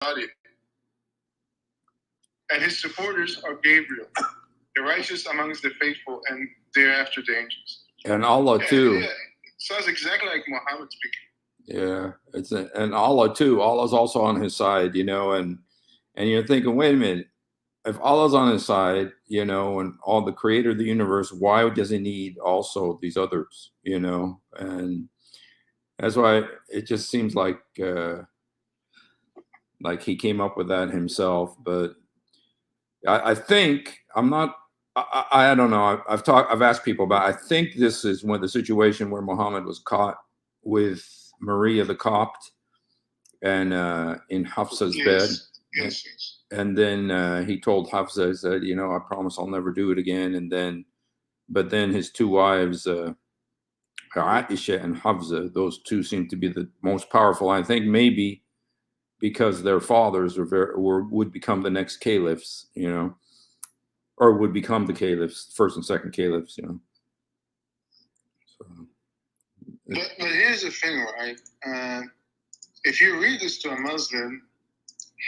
it. And his supporters are Gabriel, the righteous amongst the faithful, and thereafter the angels. And Allah too. Yeah. Sounds exactly like Muhammad speaking. Yeah, and Allah too. Allah's also on his side, and you're thinking, wait a minute, if Allah's on his side, and all the creator of the universe, why does he need also these others, And that's why it just seems like he came up with that himself. But I think I'm not. I don't know. I've asked people about. I think this is when the situation where Muhammad was caught with Maria the Copt and in Hafsa's bed. Yes. And then he told Hafsa, said, I promise I'll never do it again. But then his two wives, Aisha and Hafsa, those two seem to be the most powerful. I think maybe because their fathers would become the next caliphs, or would become the caliphs, first and second caliphs, So, but here's the thing, right? If you read this to a Muslim,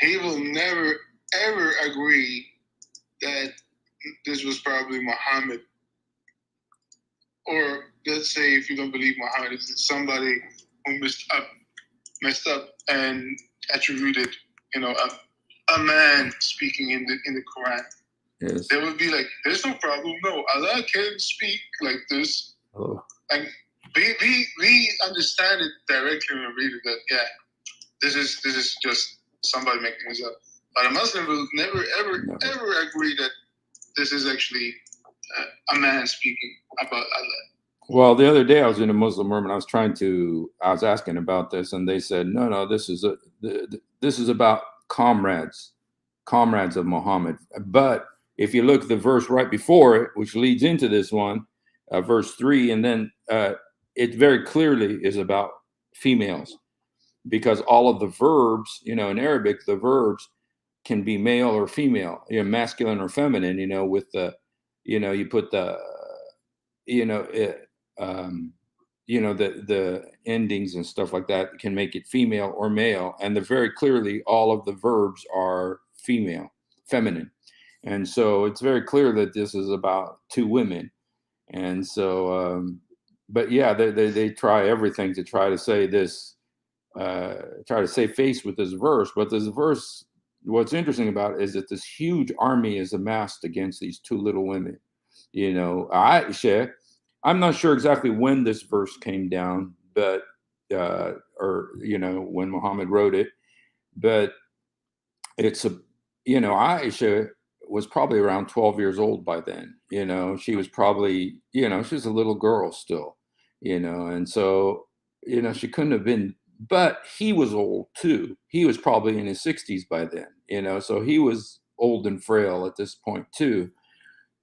he will never, ever agree that this was probably Muhammad. Or let's say if you don't believe Muhammad, it's somebody who messed up and attributed, a man speaking in the Quran. Yes. They would be like, there's no problem. No, Allah can speak like this. Oh. Like we understand it directly when we read it, that this is just somebody making this up. But a Muslim will never ever agree that this is actually a man speaking about Allah. Well, the other day I was in a Muslim room and I was asking about this, and they said, no, this is about comrades of Muhammad. But if you look at the verse right before it, which leads into this one, verse 3, and then it very clearly is about females, because all of the verbs, in Arabic, the verbs can be male or female, masculine or feminine, with the, you put the, the endings and stuff like that can make it female or male. And very clearly, all of the verbs are feminine. And so it's very clear that this is about two women. And so, but yeah, they try everything to try to say this, try to save face with this verse. But this verse, what's interesting about it is that this huge army is amassed against these two little women. Aisha, I'm not sure exactly when this verse came down, but when Muhammad wrote it, but it's Aisha was probably around 12 years old by then. She was probably, she was a little girl still, and so, she couldn't have been, but he was old too. He was probably in his 60s by then, so he was old and frail at this point too.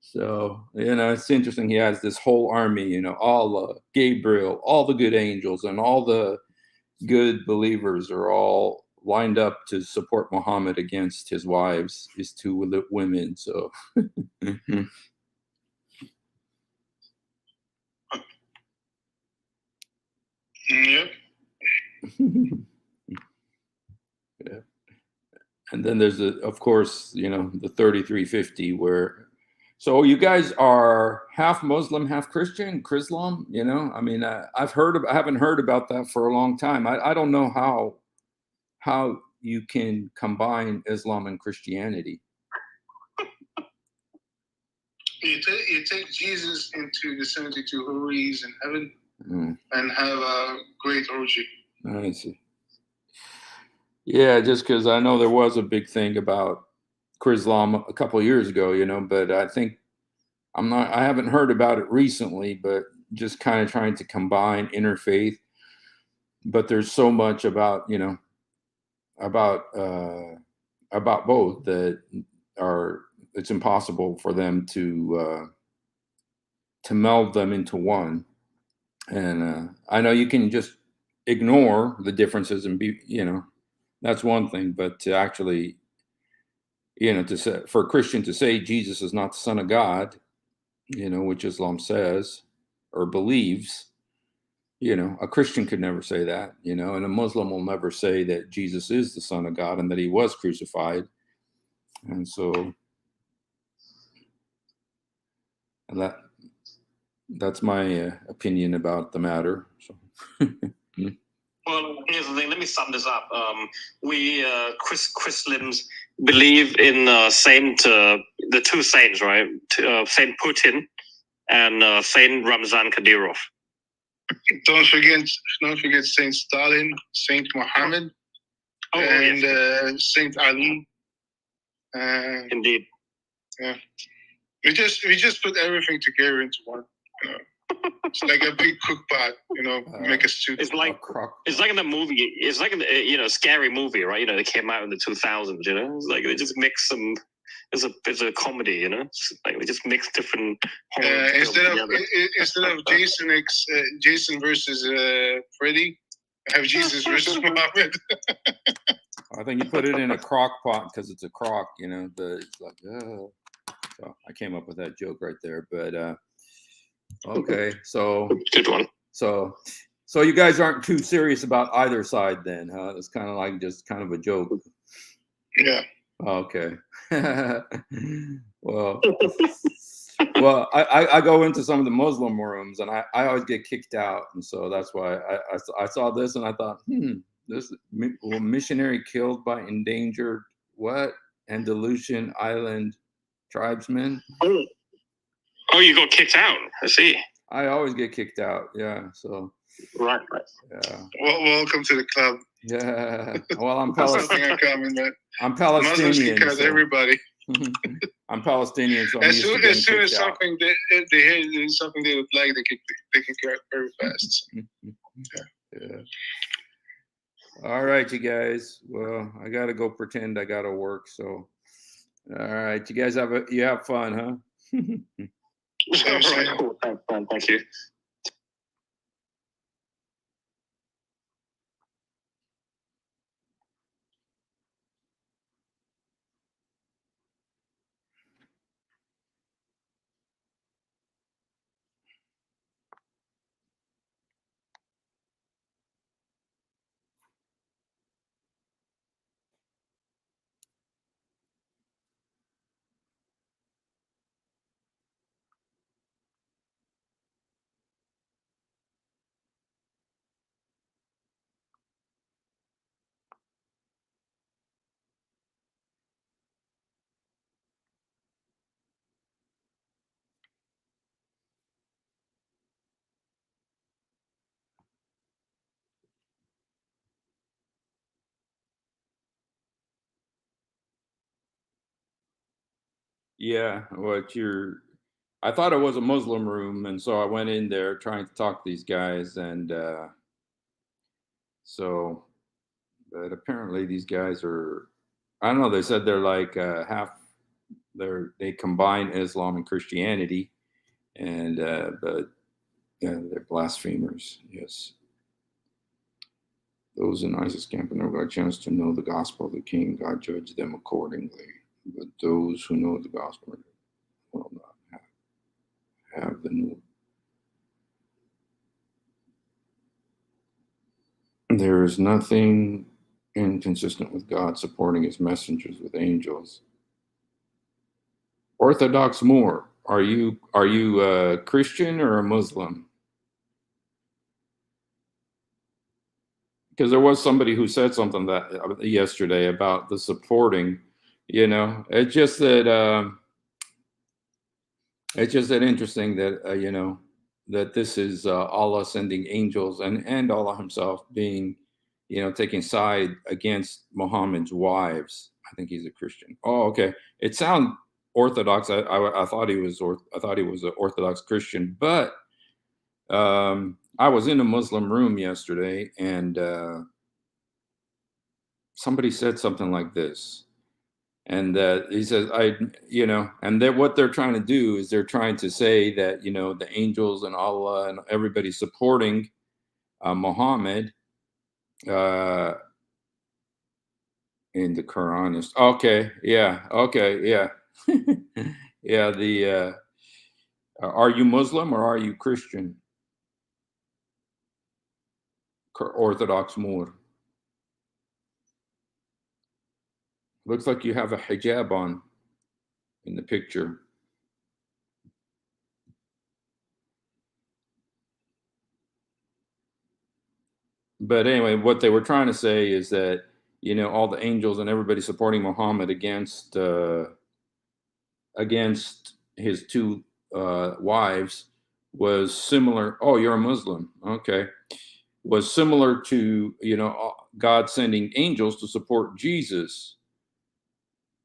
So, it's interesting. He has this whole army, Allah, Gabriel, all the good angels, and all the good believers are all lined up to support Muhammad against his wives, his two women. So, Yep. Yeah. And then there's of course, the 3350 where. So you guys are half Muslim, half Christian, Chrislam, I mean, I haven't heard about that for a long time. I don't know how you can combine Islam and Christianity. You take Jesus into the 72 Houris in heaven and have a great orgy. I see. Yeah, just because I know there was a big thing about Chrislam a couple of years ago, but I think I haven't heard about it recently, but just kind of trying to combine interfaith. But there's so much about, about both that it's impossible for them to meld them into one. And I know you can just ignore the differences and be, that's one thing, but to actually, for a Christian to say Jesus is not the Son of God, which Islam says or believes, A Christian could never say that, and a Muslim will never say that Jesus is the Son of God and that he was crucified. And so that's my opinion about the matter. So. Well, here's the thing. Let me sum this up. We Christians believe in the two saints, right? Saint Putin and Saint Ramzan Kadyrov. Don't forget Saint Stalin, Saint Muhammad, and yes. Saint Ali. Indeed. Yeah. We just put everything together into one. It's like a big cook pot, make a stew. It's like in the movie. It's like in the scary movie, right? That came out in the 2000s. It's like they just mix some. It's a comedy, It's like they just mix different. Instead of Jason versus Freddy, have Jesus versus Muhammad. I think you put it in a crock pot because it's a crock, But it's like, oh. So I came up with that joke right there, but. Okay, so good one. So you guys aren't too serious about either side, then, huh? It's kind of like just kind of a joke. Yeah. Okay. Well, I go into some of the Muslim rooms, and I always get kicked out, and so that's why I saw this, and I thought, this missionary killed by endangered Andalusian island tribesmen. Oh, you got kicked out. I see. I always get kicked out. Yeah. So. Right. Yeah. Well, welcome to the club. Yeah. Well, I'm Palestinian. I'm Palestinian. Muslims kick out everybody. I'm Palestinian, so as soon as something they hear something they would like, they kick out very fast. Yeah. All right, you guys. Well, I gotta go pretend I gotta work. So, all right, you guys have fun, huh? All right, cool. Thank you. Yeah, I thought it was a Muslim room, and so I went in there trying to talk to these guys, and but apparently these guys are, I don't know, they said they're like they combine Islam and Christianity, and but they're blasphemers. Yes. Those in ISIS camp never got a chance to know the gospel of the King. God judged them accordingly. But those who know the gospel will not have the new. There is nothing inconsistent with God supporting his messengers with angels. Orthodox Moor, are you a Christian or a Muslim? Because there was somebody who said something that yesterday about the supporting. It's just that interesting that that this is Allah sending angels and Allah himself being taking side against Muhammad's wives. I think he's a Christian. Oh, okay. It sounds Orthodox. I thought he was an Orthodox Christian, but I was in a Muslim room yesterday, and somebody said something like this, and he says, and what they're trying to do is they're trying to say that the angels and Allah and everybody supporting Muhammad in the Quran is okay. Yeah. Yeah. Are you Muslim or are you Christian? Orthodox Moor. Looks like you have a hijab on in the picture. But anyway, what they were trying to say is that, you know, all the angels and everybody supporting Muhammad against his two wives was similar. Oh, you're a Muslim. Okay. Was similar to, you know, God sending angels to support Jesus.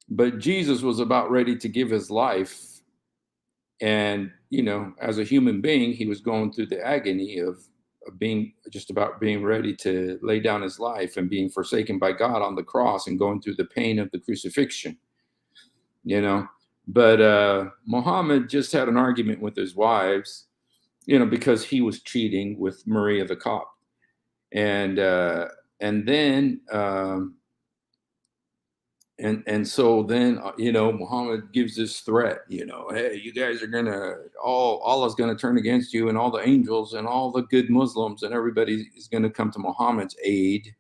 But Jesus was about ready to give his life. And, you know, as a human being, he was going through the agony of being just about being ready to lay down his life and being forsaken by God on the cross and going through the pain of the crucifixion, you know. But Muhammad just had an argument with his wives, you know, because he was cheating with Maria the Cop. And then and so then you know, Muhammad gives this threat, you know, hey, you guys are gonna Allah's gonna turn against you, and all the angels and all the good Muslims and everybody is gonna come to Muhammad's aid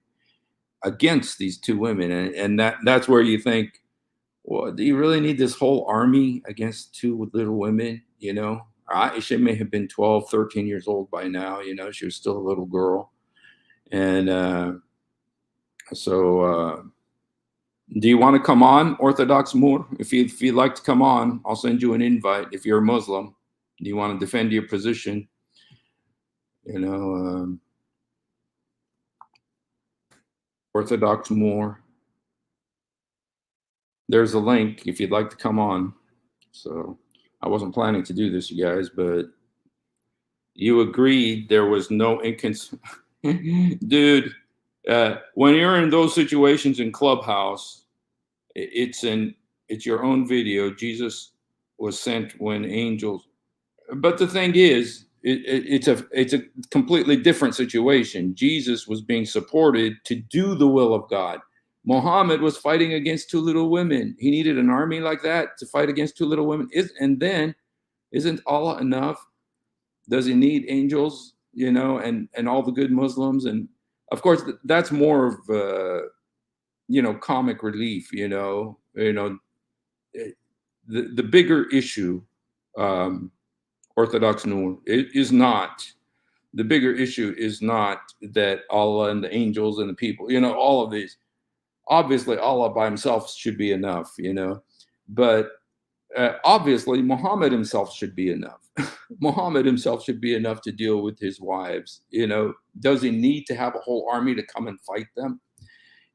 against these two women. And that's where you think, well, do you really need this whole army against two little women? You know, Aisha may have been 12, 13 years old by now, you know, she was still a little girl. And so do you want to come on, Orthodox Moor? If you'd like to come on, I'll send you an invite. If you're a Muslim, do you want to defend your position? You know, Orthodox Moor. There's a link if you'd like to come on. So I wasn't planning to do this, you guys, but you agreed there was no dude. When you're in those situations in Clubhouse, it's your own video. Jesus was sent when angels. But the thing is, it's a completely different situation. Jesus was being supported to do the will of God. Muhammad was fighting against two little women. He needed an army like that to fight against two little women. And then, isn't Allah enough? Does he need angels? You know, and all the good Muslims? And of course, that's more of you know, comic relief. You know, the bigger issue. Orthodox Noor, it is not. The bigger issue is not that Allah and the angels and the people, you know, all of these. Obviously, Allah by himself should be enough, you know, but obviously, Muhammad himself should be enough. Muhammad himself should be enough to deal with his wives. You know, does he need to have a whole army to come and fight them?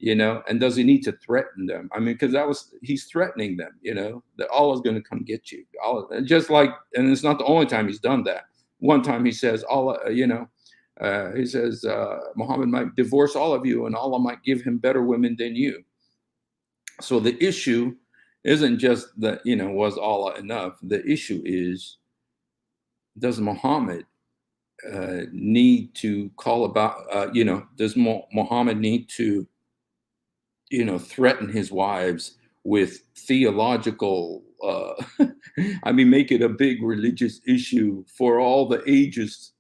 You know, and does he need to threaten them? I mean, because he's threatening them, you know, that Allah's going to come get you. Allah, just like, and it's not the only time he's done that. One time he says, Allah, you know, he says, Muhammad might divorce all of you and Allah might give him better women than you. So the issue isn't just that, you know, was Allah enough? The issue is, does Muhammad need to call about, you know, does Muhammad need to, you know, threaten his wives with theological, I mean, make it a big religious issue for all the ages.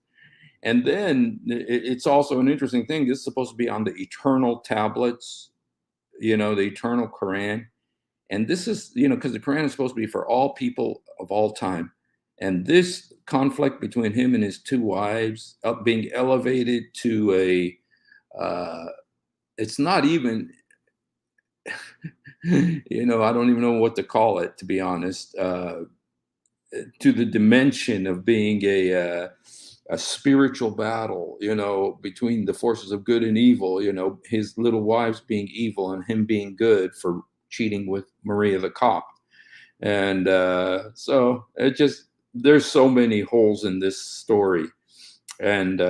And then it's also an interesting thing. This is supposed to be on the eternal tablets, you know, the eternal Quran. And this is, you know, because the Quran is supposed to be for all people of all time. And this conflict between him and his two wives being elevated to it's not even, you know, I don't even know what to call it, to be honest, to the dimension of being a spiritual battle, you know, between the forces of good and evil, you know, his little wives being evil and him being good for cheating with Maria the Cop. And so it just, there's so many holes in this story. And,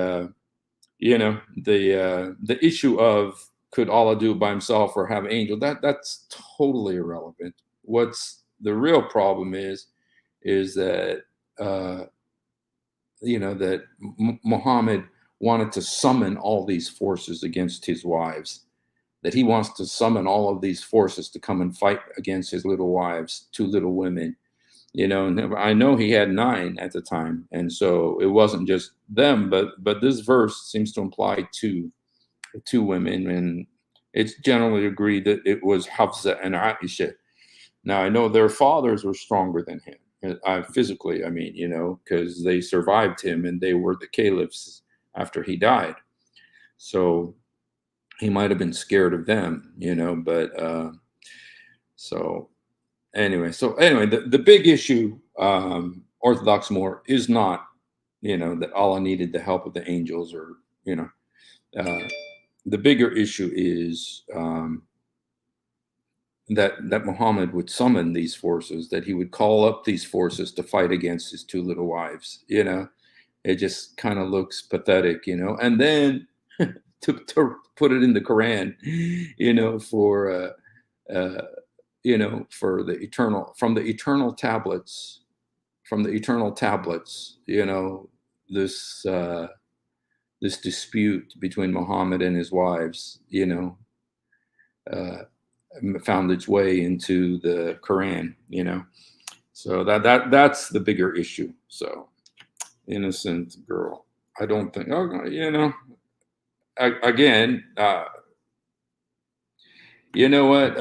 you know, the issue of, could Allah do it by himself or have an angel? That's totally irrelevant. What's the real problem is that you know, that Muhammad wanted to summon all these forces against his wives. That he wants to summon all of these forces to come and fight against his little wives, two little women. You know, and I know he had 9 at the time, and so it wasn't just them, but this verse seems to imply 2. two women, and it's generally agreed that it was Hafsa and Aisha. Now, I know their fathers were stronger than him, physically, I mean, because they survived him and they were the caliphs after he died. So he might have been scared of them, but so anyway, the big issue, Orthodox more, is not, that Allah needed the help of the angels, or, the bigger issue is that Muhammad would summon these forces, that he would call up these forces to fight against his two little wives. It just kind of looks pathetic, and then to put it in the Quran, for for the eternal, from the eternal tablets, this this dispute between Muhammad and his wives, found its way into the Quran, so that's the bigger issue. So, innocent girl, I don't think, again, you know what,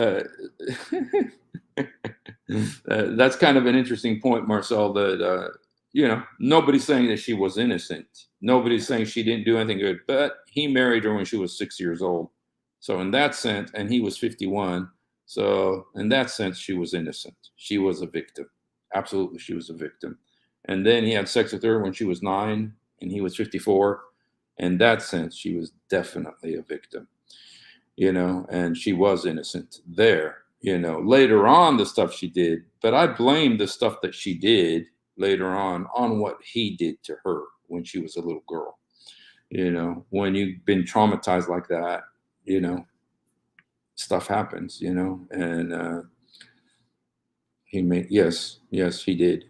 that's kind of an interesting point, Marcel, that nobody's saying that she was innocent, nobody's saying she didn't do anything good, but he married her when she was 6 years old. So in that sense, and he was 51. So in that sense, she was innocent. She was a victim. Absolutely, she was a victim. And then he had sex with her when she was 9 and he was 54. In that sense, she was definitely a victim, and she was innocent there. Later on, the stuff she did, but I blame the stuff that she did later on what he did to her when she was a little girl. When you've been traumatized like that, stuff happens, and he made, yes, he did.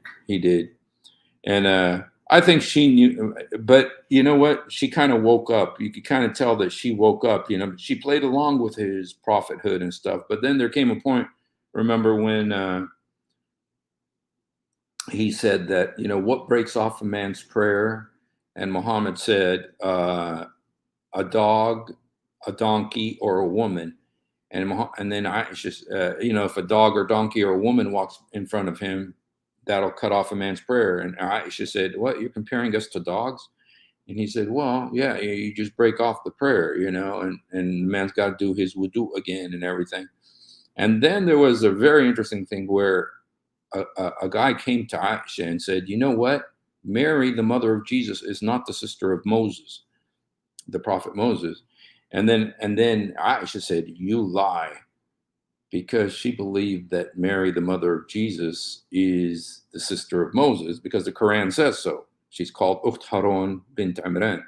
And I think she knew, but you know what? She kind of woke up. You could kind of tell that she woke up, she played along with his prophethood and stuff. But then there came a point, remember when he said that, what breaks off a man's prayer? And Muhammad said, a dog, a donkey, or a woman. And then Aisha, if a dog or donkey or a woman walks in front of him, that'll cut off a man's prayer. And Aisha said, what, you're comparing us to dogs? And he said, well, yeah, you just break off the prayer, and the man's got to do his wudu again and everything. And then there was a very interesting thing where a guy came to Aisha and said, you know what? Mary, the mother of Jesus, is not the sister of Moses, the prophet Moses. And then Aisha said, you lie, because she believed that Mary, the mother of Jesus, is the sister of Moses, because the Quran says so. She's called Ukht Harun bint Imran,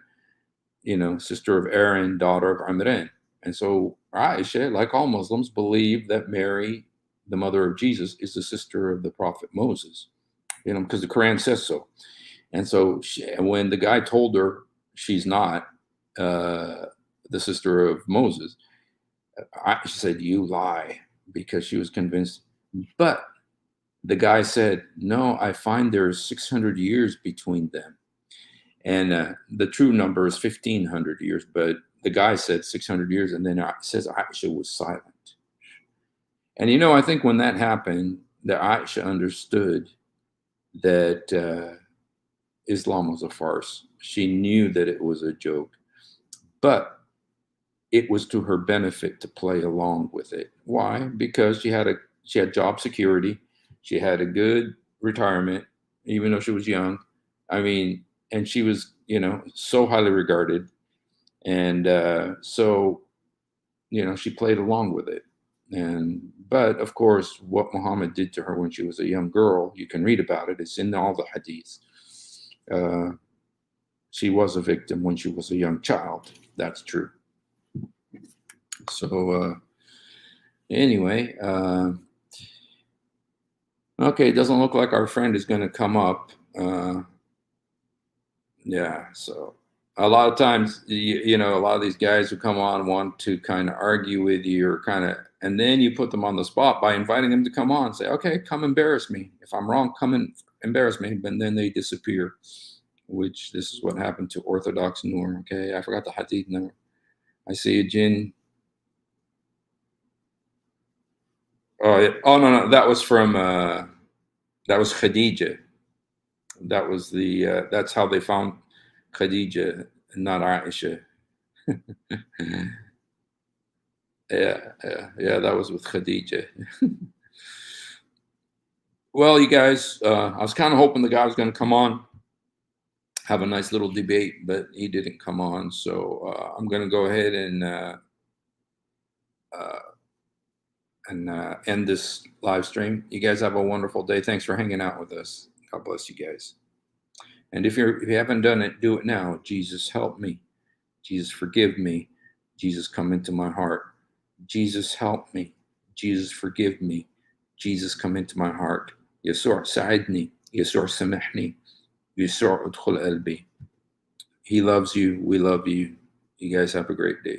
sister of Aaron, daughter of Imran. And so Aisha, like all Muslims, believe that Mary, the mother of Jesus, is the sister of the prophet Moses, because the Quran says so. And so when the guy told her she's not the sister of Moses, she said, you lie, because she was convinced. But the guy said, no, I find there's 600 years between them. And the true number is 1,500 years, but the guy said 600 years, and then it says Aisha was silent. And, I think when that happened, that Aisha understood that Islam was a farce. She knew that it was a joke, but it was to her benefit to play along with it. Why? Because she had job security. She had a good retirement, even though she was young. I mean, and she was, so highly regarded. And so, she played along with it. But of course, what Muhammad did to her when she was a young girl, you can read about it. It's in all the hadiths. She was a victim when she was a young child. That's true. So anyway, okay, it doesn't look like our friend is going to come up. Yeah, so a lot of times, a lot of these guys who come on want to kind of argue with you, or and then you put them on the spot by inviting them to come on. Say, okay, come embarrass me. If I'm wrong, come and embarrass me. But then they disappear, which this is what happened to Orthodox Noor. Okay, I forgot the hadith number. I see you, Jin. Oh, yeah. Oh no, that was from that was Khadija. That was the that's how they found Khadija, not Aisha. Yeah, that was with Khadija. Well, you guys, I was kind of hoping the guy was going to come on, have a nice little debate, but he didn't come on. So I'm going to go ahead and end this live stream. You guys have a wonderful day. Thanks for hanging out with us. God bless you guys. And if you haven't done it, do it now. Jesus, help me. Jesus, forgive me. Jesus, come into my heart. Jesus, help me. Jesus, forgive me. Jesus, come into my heart. يسوع ساعدني. يسوع سامحني. يسوع ادخل قلبي. He loves you. We love you. You guys have a great day.